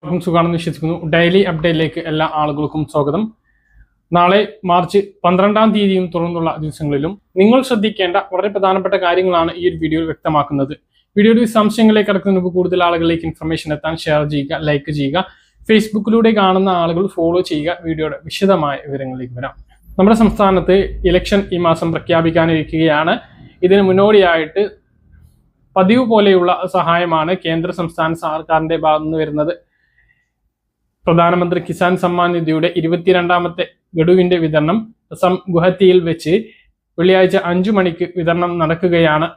സുഖാണെന്ന് വിശ്വസിക്കുന്നു. ഡെയിലി അപ്ഡേറ്റിലേക്ക് എല്ലാ ആളുകൾക്കും സ്വാഗതം. നാളെ മാർച്ച് 12-ാം തീയതിയും തുടർന്നുള്ള ദിവസങ്ങളിലും നിങ്ങൾ ശ്രദ്ധിക്കേണ്ട വളരെ പ്രധാനപ്പെട്ട കാര്യങ്ങളാണ് ഈ ഒരു വീഡിയോയിൽ വ്യക്തമാക്കുന്നത്. വീഡിയോയുടെ സംശയങ്ങളിലേക്ക് കടക്കുന്നതിന് മുമ്പ് കൂടുതൽ ആളുകളിലേക്ക് ഇൻഫർമേഷൻ എത്താൻ ഷെയർ ചെയ്യുക, ലൈക്ക് ചെയ്യുക, ഫേസ്ബുക്കിലൂടെ കാണുന്ന ആളുകൾ ഫോളോ ചെയ്യുക. വീഡിയോയുടെ വിശദമായ വിവരങ്ങളിലേക്ക് വരാം. നമ്മുടെ സംസ്ഥാനത്ത് ഇലക്ഷൻ ഈ മാസം പ്രഖ്യാപിക്കാനിരിക്കുകയാണ്. ഇതിന് മുന്നോടിയായിട്ട് പതിവ് പോലെയുള്ള സഹായമാണ് കേന്ദ്ര സംസ്ഥാന സർക്കാരിന്റെ ഭാഗത്തുനിന്ന് വരുന്നത്. പ്രധാനമന്ത്രി കിസാൻ സമ്മാൻ നിധിയുടെ 22ാമത്തെ ഗഡുവിന്റെ വിതരണം അസം ഗുവാഹത്തിയിൽ വെച്ച് വെള്ളിയാഴ്ച 5 മണിക്ക് വിതരണം നടക്കുകയാണ്.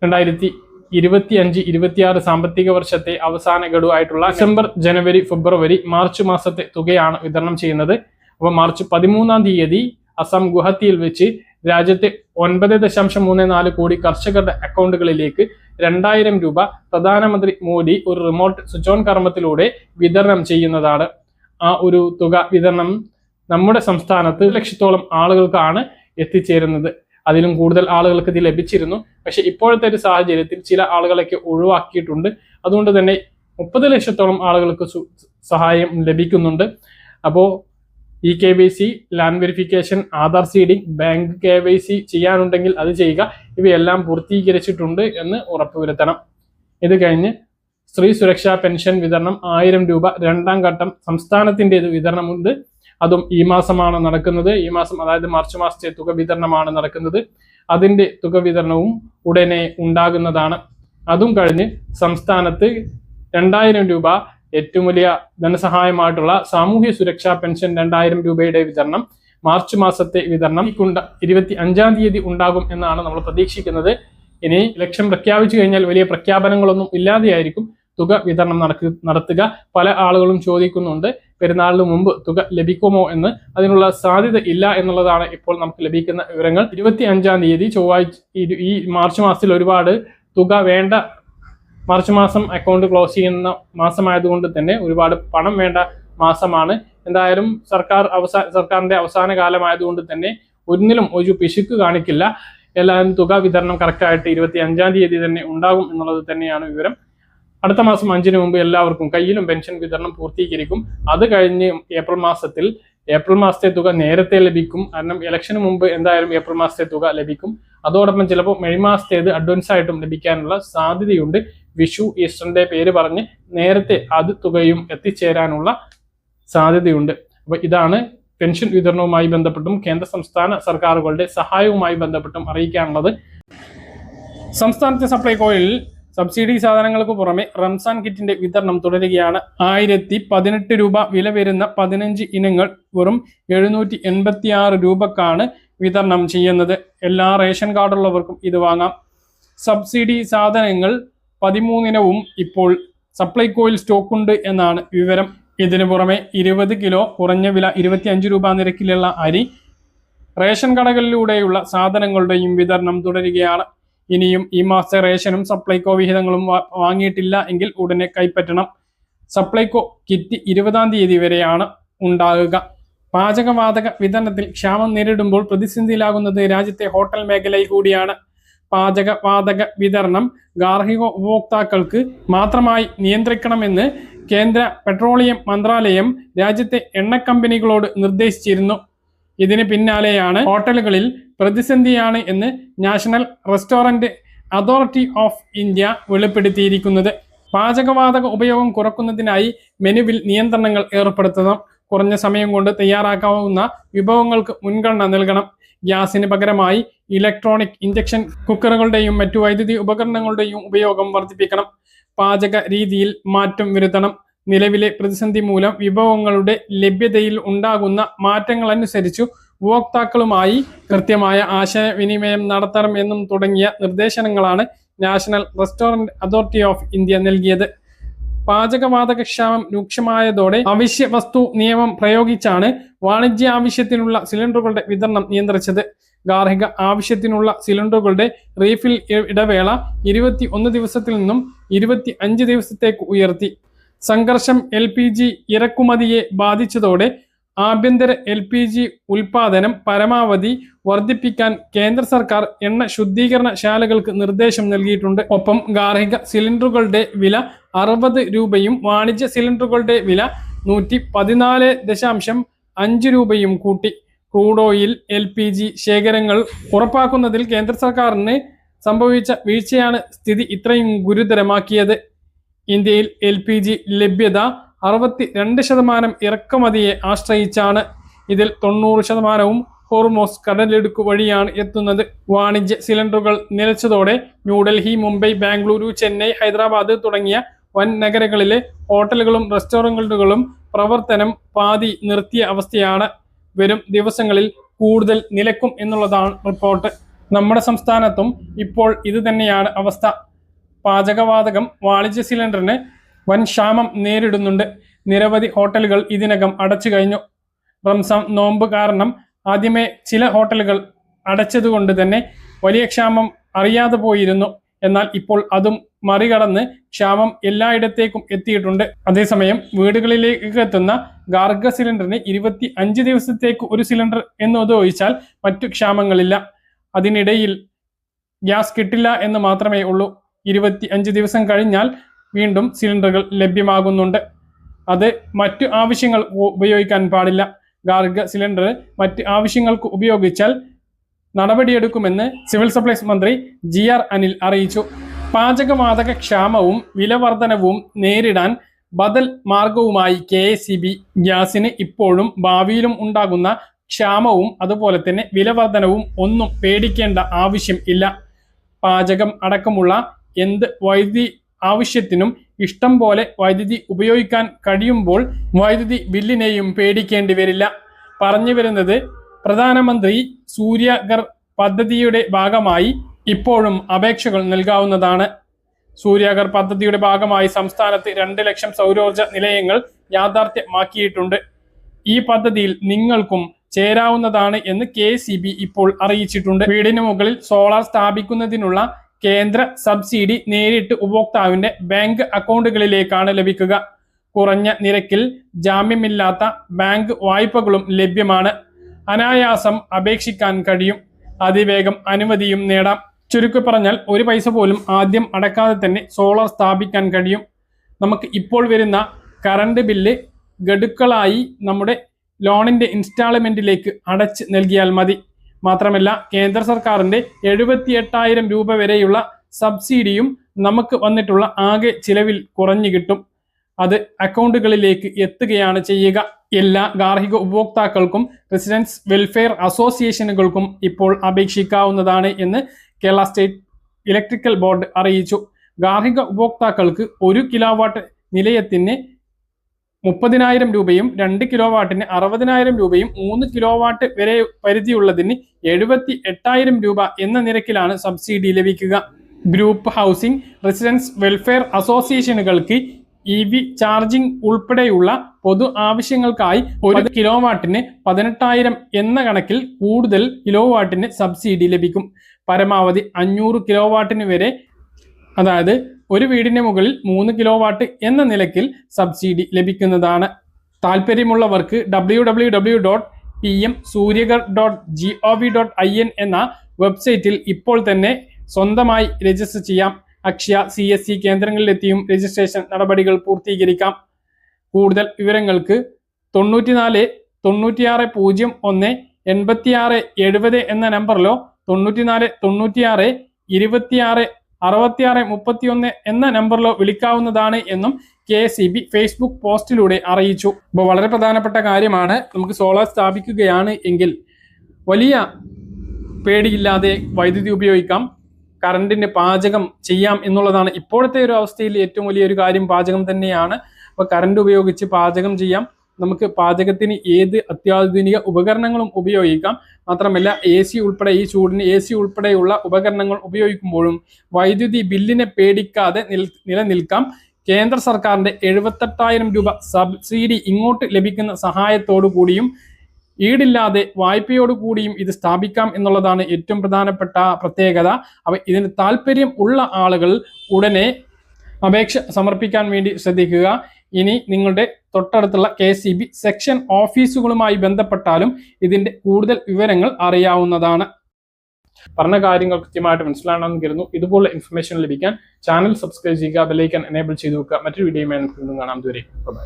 2025-26 സാമ്പത്തിക വർഷത്തെ അവസാന ഗഡു ആയിട്ടുള്ള ഡിസംബർ, ജനുവരി, ഫെബ്രുവരി, മാർച്ച് മാസത്തെ തുകയാണ് വിതരണം ചെയ്യുന്നത്. അപ്പോൾ മാർച്ച് 13-ാം തീയതി അസം ഗുവാഹത്തിയിൽ വെച്ച് രാജ്യത്തെ 9.34 കോടി കർഷകരുടെ അക്കൗണ്ടുകളിലേക്ക് 2000 രൂപ പ്രധാനമന്ത്രി മോദി ഒരു റിമോട്ട് സ്വിച്ച് ഓൺ കർമ്മത്തിലൂടെ വിതരണം ചെയ്യുന്നതാണ്. ആ ഒരു തുക വിതരണം നമ്മുടെ സംസ്ഥാനത്ത് 1 ലക്ഷത്തോളം ആളുകൾക്കാണ് എത്തിച്ചേരുന്നത്. അതിലും കൂടുതൽ ആളുകൾക്ക് ഇത് ലഭിച്ചിരുന്നു. പക്ഷെ ഇപ്പോഴത്തെ ഒരു സാഹചര്യത്തിൽ ചില ആളുകളൊക്കെ ഒഴിവാക്കിയിട്ടുണ്ട്. അതുകൊണ്ട് തന്നെ 30 ലക്ഷത്തോളം ആളുകൾക്ക് സഹായം ലഭിക്കുന്നുണ്ട്. അപ്പോൾ KYC, land verification, Aadhaar seeding, bank KYC ചെയ്യാനുണ്ടെങ്കിൽ അത് ചെയ്യുക. ഇവയെല്ലാം പൂർത്തീകരിച്ചിട്ടുണ്ട് എന്ന് ഉറപ്പുവരുത്തണം. ഇത് കഴിഞ്ഞ് സ്ത്രീ സുരക്ഷാ പെൻഷൻ വിതരണം 1000 രൂപ 2ാം ഘട്ടം സംസ്ഥാനത്തിൻ്റെത് വിതരണമുണ്ട്. അതും ഈ മാസമാണ് നടക്കുന്നത്. ഈ മാസം, അതായത് മാർച്ച് മാസത്തെ തുക വിതരണമാണ് നടക്കുന്നത്. അതിൻ്റെ തുക വിതരണവും ഉടനെ ഉണ്ടാകുന്നതാണ്. അതും കഴിഞ്ഞ് സംസ്ഥാനത്ത് 2000 രൂപ ഏറ്റവും വലിയ ധനസഹായമായിട്ടുള്ള സാമൂഹ്യ സുരക്ഷാ പെൻഷൻ 2000 രൂപയുടെ വിതരണം, മാർച്ച് മാസത്തെ വിതരണം 25-ാം തീയതി ഉണ്ടാകും എന്നാണ് നമ്മൾ പ്രതീക്ഷിക്കുന്നത്. ഇനി ഇലക്ഷൻ പ്രഖ്യാപിച്ചു കഴിഞ്ഞാൽ വലിയ പ്രഖ്യാപനങ്ങളൊന്നും ഇല്ലാതെയായിരിക്കും തുക വിതരണം നടത്തുക. പല ആളുകളും ചോദിക്കുന്നുണ്ട് പെരുന്നാളിന് മുമ്പ് തുക ലഭിക്കുമോ എന്ന്. അതിനുള്ള സാധ്യത ഇല്ല എന്നുള്ളതാണ് ഇപ്പോൾ നമുക്ക് ലഭിക്കുന്ന വിവരങ്ങൾ. 25-ാം തീയതി ചൊവ്വാഴ്ച, ഈ മാർച്ച് മാസത്തിൽ ഒരുപാട് തുക വേണ്ട മാർച്ച് മാസം അക്കൗണ്ട് ക്ലോസ് ചെയ്യുന്ന മാസമായതുകൊണ്ട് തന്നെ ഒരുപാട് പണം വേണ്ട മാസമാണ്. എന്തായാലും സർക്കാരിന്റെ അവസാന കാലമായതുകൊണ്ട് തന്നെ ഒന്നിലും ഒരു പിശുക്ക് കാണിക്കില്ല. എല്ലാവരും തുക വിതരണം കറക്റ്റായിട്ട് 25-ാം തീയതി തന്നെ ഉണ്ടാകും എന്നുള്ളത് തന്നെയാണ് വിവരം. അടുത്ത മാസം 5-ന് മുമ്പ് എല്ലാവർക്കും കയ്യിലും പെൻഷൻ വിതരണം പൂർത്തീകരിക്കും. അത് കഴിഞ്ഞ് ഏപ്രിൽ മാസത്തെ തുക നേരത്തെ ലഭിക്കും. കാരണം ഇലക്ഷന് മുമ്പ് എന്തായാലും ഏപ്രിൽ മാസത്തെ തുക ലഭിക്കും. അതോടൊപ്പം ചിലപ്പോൾ മെയ് മാസത്തേത് അഡ്വാൻസ് ആയിട്ടും ലഭിക്കാനുള്ള സാധ്യതയുണ്ട്. വിഷു, ഈസ്റ്ററിന്റെ പേര് പറഞ്ഞ് നേരത്തെ അത് തുകയും എത്തിച്ചേരാനുള്ള സാധ്യതയുണ്ട്. അപ്പോൾ ഇതാണ് പെൻഷൻ വിതരണവുമായി ബന്ധപ്പെട്ടും കേന്ദ്ര സംസ്ഥാന സർക്കാരുകളുടെ സഹായവുമായി ബന്ധപ്പെട്ടും അറിയിക്കാനുള്ളത്. സംസ്ഥാനത്തെ സപ്ലൈകോയിൽ സബ്സിഡി സാധനങ്ങൾക്ക് പുറമെ റംസാൻ കിറ്റിന്റെ വിതരണം തുടരുകയാണ്. 1018 രൂപ വില വരുന്ന 15 ഇനങ്ങൾ വെറും 786 രൂപക്കാണ് വിതരണം ചെയ്യുന്നത്. എല്ലാ റേഷൻ കാർഡുള്ളവർക്കും ഇത് വാങ്ങാം. സബ്സിഡി സാധനങ്ങൾ 13 ഇനവും ഇപ്പോൾ സപ്ലൈകോയിൽ സ്റ്റോക്കുണ്ട് എന്നാണ് വിവരം. ഇതിനു പുറമെ 20 കിലോ കുറഞ്ഞ വില 25 രൂപ നിരക്കിലുള്ള അരി, റേഷൻ കടകളിലൂടെയുള്ള സാധനങ്ങളുടെയും വിതരണം തുടരുകയാണ്. ഇനിയും ഈ മാസത്തെ റേഷനും സപ്ലൈകോ വിഹിതങ്ങളും വാങ്ങിയിട്ടില്ല എങ്കിൽ ഉടനെ കൈപ്പറ്റണം. സപ്ലൈകോ കിറ്റ് 20-ാം തീയതി വരെയാണ് ഉണ്ടാകുക. പാചകവാതക വിതരണത്തിൽ ക്ഷാമം നേരിടുമ്പോൾ പ്രതിസന്ധിയിലാകുന്നത് രാജ്യത്തെ ഹോട്ടൽ മേഖലയിൽ കൂടിയാണ്. പാചകവാതക വിതരണം ഗാർഹിക ഉപഭോക്താക്കൾക്ക് മാത്രമായി നിയന്ത്രിക്കണമെന്ന് കേന്ദ്ര പെട്രോളിയം മന്ത്രാലയം രാജ്യത്തെ എണ്ണ കമ്പനികളോട് നിർദ്ദേശിച്ചിരുന്നു. ഇതിന് പിന്നാലെയാണ് ഹോട്ടലുകളിൽ പ്രതിസന്ധിയാണ് എന്ന് national restaurant authority of India വെളിപ്പെടുത്തിയിരിക്കുന്നത്. പാചകവാതക ഉപയോഗം കുറയ്ക്കുന്നതിനായി മെനുവിൽ നിയന്ത്രണങ്ങൾ ഏർപ്പെടുത്തണം. കുറഞ്ഞ സമയം കൊണ്ട് തയ്യാറാക്കാവുന്ന വിഭവങ്ങൾക്ക് മുൻഗണന നൽകണം. ഗ്യാസിന് പകരമായി ഇലക്ട്രോണിക് ഇൻഡക്ഷൻ കുക്കറുകളുടെയും മറ്റു വൈദ്യുതി ഉപകരണങ്ങളുടെയും ഉപയോഗം വർദ്ധിപ്പിക്കണം. പാചക രീതിയിൽ മാറ്റം വരുത്തണം. നിലവിലെ പ്രതിസന്ധി മൂലം വിഭവങ്ങളുടെ ലഭ്യതയിൽ ഉണ്ടാകുന്ന മാറ്റങ്ങൾ അനുസരിച്ചു ഉപഭോക്താക്കളുമായി കൃത്യമായ ആശയവിനിമയം നടത്തണം എന്നും തുടങ്ങിയ നിർദ്ദേശങ്ങളാണ് national restaurant authority of India നൽകിയത്. പാചകവാതക ക്ഷാമം രൂക്ഷമായതോടെ അവശ്യ വസ്തു നിയമം പ്രയോഗിച്ചാണ് വാണിജ്യ ആവശ്യത്തിനുള്ള സിലിണ്ടറുകളുടെ വിതരണം നിയന്ത്രിച്ചത്. ഗാർഹിക ആവശ്യത്തിനുള്ള സിലിണ്ടറുകളുടെ റീഫിൽ ഇടവേള 21 ദിവസത്തിൽ നിന്നും 25 ദിവസത്തേക്ക് ഉയർത്തി. സംഘർഷം LPG ഇറക്കുമതിയെ ബാധിച്ചതോടെ ആഭ്യന്തര LPG ഉൽപാദനം പരമാവധി വർദ്ധിപ്പിക്കാൻ കേന്ദ്ര സർക്കാർ എണ്ണ ശുദ്ധീകരണ ശാലകൾക്ക് നിർദ്ദേശം നൽകിയിട്ടുണ്ട്. ഒപ്പം ഗാർഹിക സിലിണ്ടറുകളുടെ വില 60 രൂപയും വാണിജ്യ സിലിണ്ടറുകളുടെ വില 114.5 രൂപയും കൂട്ടി. ക്രൂഡ് ഓയിൽ LPG ശേഖരങ്ങൾ ഉറപ്പാക്കുന്നതിൽ കേന്ദ്ര സർക്കാരിന് സംഭവിച്ച വീഴ്ചയാണ് സ്ഥിതി ഇത്രയും ഗുരുതരമാക്കിയത്. ഇന്ത്യയിൽ LPG ലഭ്യത 62% ഇറക്കുമതിയെ ആശ്രയിച്ചാണ്. ഇതിൽ 90% ഹോർമോസ് കടലിടുക്ക് വഴിയാണ് എത്തുന്നത്. വാണിജ്യ സിലിണ്ടറുകൾ നിലച്ചതോടെ ന്യൂഡൽഹി, മുംബൈ, ബാംഗ്ലൂരു, ചെന്നൈ, ഹൈദരാബാദ് തുടങ്ങിയ വൻ നഗരങ്ങളിലെ ഹോട്ടലുകളും റെസ്റ്റോറന്റുകളും പ്രവർത്തനം പാതി നിർത്തിയ അവസ്ഥയാണ്. വരും ദിവസങ്ങളിൽ കൂടുതൽ നിലക്കും എന്നുള്ളതാണ് റിപ്പോർട്ട്. നമ്മുടെ സംസ്ഥാനത്തും ഇപ്പോൾ ഇത് തന്നെയാണ് അവസ്ഥ. പാചകവാതകം, വാണിജ്യ സിലിണ്ടറിന് വൻ ക്ഷാമം നേരിടുന്നുണ്ട്. നിരവധി ഹോട്ടലുകൾ ഇതിനകം അടച്ചു കഴിഞ്ഞു. റംസാൻ നോമ്പ് കാരണം ആദ്യമേ ചില ഹോട്ടലുകൾ അടച്ചതുകൊണ്ട് തന്നെ വലിയ ക്ഷാമം അറിയാതെ പോയിരുന്നു. എന്നാൽ ഇപ്പോൾ അതും മറികടന്ന് ക്ഷാമം എല്ലായിടത്തേക്കും എത്തിയിട്ടുണ്ട്. അതേസമയം വീടുകളിലേക്ക് എത്തുന്ന ഗാർഹിക സിലിണ്ടറിന് 25 ദിവസത്തേക്ക് ഒരു സിലിണ്ടർ എന്നത് ഒഴിച്ചാൽ മറ്റു ക്ഷാമങ്ങളില്ല. അതിനിടയിൽ ഗ്യാസ് കിട്ടില്ല എന്ന് മാത്രമേ ഉള്ളൂ. 25 ദിവസം കഴിഞ്ഞാൽ വീണ്ടും സിലിണ്ടറുകൾ ലഭ്യമാകുന്നുണ്ട്. അത് മറ്റു ആവശ്യങ്ങൾ ഉപയോഗിക്കാൻ പാടില്ല. ഗാർഹിക സിലിണ്ടർ മറ്റ് ആവശ്യങ്ങൾക്ക് ഉപയോഗിച്ചാൽ നടപടിയെടുക്കുമെന്ന് സിവിൽ സപ്ലൈസ് മന്ത്രി GR അനിൽ അറിയിച്ചു. പാചകവാതക ക്ഷാമവും വിലവർധനവും നേരിടാൻ ബദൽ മാർഗവുമായി KSEB ഗ്യാസിന് ഇപ്പോഴും ഭാവിയിലും ഉണ്ടാകുന്ന ക്ഷാമവും അതുപോലെ തന്നെ വിലവർധനവും ഒന്നും പേടിക്കേണ്ട ആവശ്യം ഇല്ല. പാചകം അടക്കമുള്ള എന്ത് വൈദ്യുതി ആവശ്യത്തിനും ഇഷ്ടം പോലെ വൈദ്യുതി ഉപയോഗിക്കാൻ കഴിയുമ്പോൾ വൈദ്യുതി ബില്ലിനെയും പേടിക്കേണ്ടി വരില്ല. പറഞ്ഞു വരുന്നത്, പ്രധാനമന്ത്രി സൂര്യഘർ പദ്ധതിയുടെ ഭാഗമായി ഇപ്പോഴും അപേക്ഷകൾ നൽകാവുന്നതാണ്. സൂര്യഘർ പദ്ധതിയുടെ ഭാഗമായി സംസ്ഥാനത്ത് 2 ലക്ഷം സൗരോർജ നിലയങ്ങൾ യാഥാർത്ഥ്യമാക്കിയിട്ടുണ്ട്. ഈ പദ്ധതിയിൽ നിങ്ങൾക്കും ചേരാവുന്നതാണ് എന്ന് KSEB ഇപ്പോൾ അറിയിച്ചിട്ടുണ്ട്. വീടിന് മുകളിൽ സോളാർ സ്ഥാപിക്കുന്നതിനുള്ള കേന്ദ്ര സബ്സിഡി നേരിട്ട് ഉപഭോക്താവിന്റെ ബാങ്ക് അക്കൗണ്ടുകളിലേക്കാണ് ലഭിക്കുക. കുറഞ്ഞ നിരക്കിൽ ജാമ്യമില്ലാത്ത ബാങ്ക് വായ്പകളും ലഭ്യമാണ്. അനായാസം അപേക്ഷിക്കാൻ കഴിയും. അതിവേഗം അനുമതിയും നേടാം. ചുരുക്കി പറഞ്ഞാൽ 1 പൈസ പോലും ആദ്യം അടക്കാതെ തന്നെ സോളാർ സ്ഥാപിക്കാൻ കഴിയും. നമുക്ക് ഇപ്പോൾ വരുന്ന കറണ്ട് ബില്ല് ഗഡുക്കളായി നമ്മുടെ ലോണിന്റെ ഇൻസ്റ്റാൾമെന്റിലേക്ക് അടച്ച് നൽകിയാൽ മതി. മാത്രമല്ല, കേന്ദ്ര സർക്കാരിന്റെ 78,000 രൂപ വരെയുള്ള സബ്സിഡിയും നമുക്ക് വന്നിട്ടുള്ള ആകെ ചിലവിൽ കുറഞ്ഞു കിട്ടും. അത് അക്കൗണ്ടുകളിലേക്ക് എത്തുകയാണ് ചെയ്യുക. എല്ലാ ഗാർഹിക ഉപഭോക്താക്കൾക്കും റെസിഡൻസ് വെൽഫെയർ അസോസിയേഷനുകൾക്കും ഇപ്പോൾ അപേക്ഷിക്കാവുന്നതാണ് എന്ന് കേരള സ്റ്റേറ്റ് ഇലക്ട്രിക്കൽ ബോർഡ് അറിയിച്ചു. ഗാർഹിക ഉപഭോക്താക്കൾക്ക് 1 കിലോവാട്ട് നിലയത്തിന് 30,000 രൂപയും 2 കിലോവാട്ടിന് 60,000 രൂപയും 3 കിലോവാട്ട് വരെ പരിധിയുള്ളതിന് 78,000 രൂപ എന്ന നിരക്കിലാണ് സബ്സിഡി ലഭിക്കുക. ഗ്രൂപ്പ് ഹൗസിംഗ്, റെസിഡൻസ് വെൽഫെയർ അസോസിയേഷനുകൾക്ക് EV ചാർജിംഗ് ഉൾപ്പെടെയുള്ള പൊതു ആവശ്യങ്ങൾക്കായി 1 കിലോവാട്ടിന് 18,000 എന്ന കണക്കിൽ കൂടുതൽ കിലോവാട്ടിന് സബ്സിഡി ലഭിക്കും. പരമാവധി 500 കിലോവാട്ടിന് വരെ, അതായത് ഒരു വീടിന് മുകളിൽ 3 കിലോവാട്ട് എന്ന നിലയ്ക്കിൽ സബ്സിഡി ലഭിക്കുന്നതാണ്. താല്പര്യമുള്ളവർക്ക് www.pmsuryaghar.gov.in എന്ന വെബ്സൈറ്റിൽ ഇപ്പോൾ തന്നെ സ്വന്തമായി രജിസ്റ്റർ ചെയ്യാം. അക്ഷയ CSC കേന്ദ്രങ്ങളിലെത്തിയും രജിസ്ട്രേഷൻ നടപടികൾ പൂർത്തീകരിക്കാം. കൂടുതൽ വിവരങ്ങൾക്ക് 94 96 01 86 70 എന്ന നമ്പറിലോ 94 96 26 66 31 എന്ന നമ്പറിലോ വിളിക്കാവുന്നതാണ് എന്നും KSEB ഫേസ്ബുക്ക് പോസ്റ്റിലൂടെ അറിയിച്ചു. അപ്പോൾ വളരെ പ്രധാനപ്പെട്ട കാര്യമാണ്. നമുക്ക് സോളാർ സ്ഥാപിക്കുകയാണ് എങ്കിൽ വലിയ പേടിയില്ലാതെ വൈദ്യുതി ഉപയോഗിക്കാം. കറണ്ടിന് പാചകം ചെയ്യാം എന്നുള്ളതാണ് ഇപ്പോഴത്തെ ഒരു അവസ്ഥയിൽ ഏറ്റവും വലിയൊരു കാര്യം. പാചകം തന്നെയാണ്. അപ്പോൾ കറണ്ട് ഉപയോഗിച്ച് പാചകം ചെയ്യാം. നമുക്ക് പാചകത്തിന് ഏത് അത്യാധുനിക ഉപകരണങ്ങളും ഉപയോഗിക്കാം. മാത്രമല്ല AC ഉൾപ്പെടെ, ഈ ചൂടിന് AC ഉൾപ്പെടെയുള്ള ഉപകരണങ്ങൾ ഉപയോഗിക്കുമ്പോഴും വൈദ്യുതി ബില്ലിനെ പേടിക്കാതെ നിലനിൽക്കാം. കേന്ദ്ര സർക്കാരിന്റെ 78,000 രൂപ സബ്സിഡി ഇങ്ങോട്ട് ലഭിക്കുന്ന സഹായത്തോടു കൂടിയും ഈടില്ലാതെ വായ്പയോടുകൂടിയും ഇത് സ്ഥാപിക്കാം എന്നുള്ളതാണ് ഏറ്റവും പ്രധാനപ്പെട്ട പ്രത്യേകത. അപ്പോൾ ഇതിന് താല്പര്യം ഉള്ള ആളുകൾ ഉടനെ അപേക്ഷ സമർപ്പിക്കാൻ വേണ്ടി ശ്രദ്ധിക്കുക. ഇനി നിങ്ങളുടെ തൊട്ടടുത്തുള്ള KSEB സെക്ഷൻ ഓഫീസുകളുമായി ബന്ധപ്പെട്ടാലും ഇതിന്റെ കൂടുതൽ വിവരങ്ങൾ അറിയാവുന്നതാണ്. പറഞ്ഞ കാര്യങ്ങൾ കൃത്യമായിട്ട് മനസ്സിലാണെന്ന് കരുതുന്നു. ഇതുപോലെ ഇൻഫർമേഷൻ ലഭിക്കാൻ ചാനൽ സബ്സ്ക്രൈബ് ചെയ്യുക, ബെൽ ഐക്കൺ എനേബിൾ ചെയ്തു വെക്കുക. മറ്റൊരു വീഡിയോയുമായി നമുക്ക് കാണാം. ഇതുവരെ ബൈ.